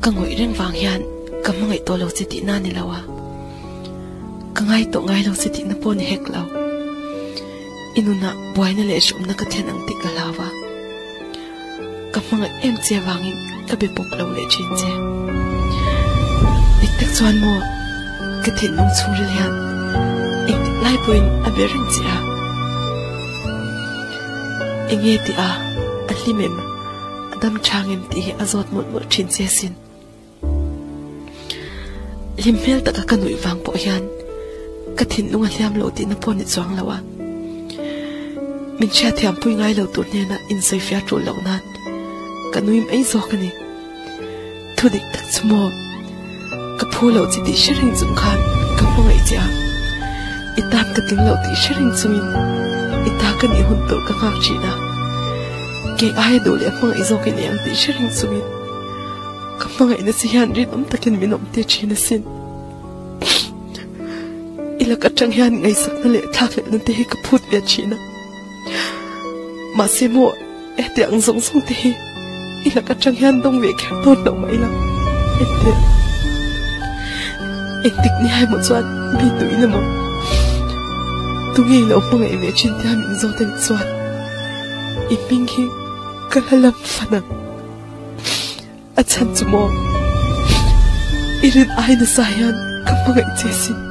ka ngoi reng wang hian ka mangai to lo chiti na ni lawa ka ngai to ngai lo chiti na pon hek lo inuna boina le shum na ka then ang ti ka lawa ka mangai em che wangin ka be pop lo le chin che dik chuan mo ka then nong churi lian ik lai poin a berin chi a enge ti a alimem adam changem ti azot mot mot chin che sin limmel ta ka nui wang po hian ka thin lunga hliam lo ti na pon ni chuang lawa min cha thiam pui ngai lo tu ne na in sei fia tru lo nan ka nuim ei zo ka ni thu dik tak chmo ka phu lo chi ti sharing zum khan ka pongai cha itam ka ting lo ti sharing chumin ita ka ni hun tur ka ngak chi na ke ai do le pang ei zo ke ni ang ti sharing chumin ka mangai na si hian rin takin minom te chi na sin ila ka chang hian ngai sak na le thak le na te hi ka phut le chi na ma se mo te ang zong zong te hi ila ka chang hian dong ve kha ton lo mai la te tik ni hai mo chuan bi tu ina mo tu ngai lo mo ngai ve chin ta min zo ten chuan I ping hi ka halam fana at san mo irin ay na sayan kapag ay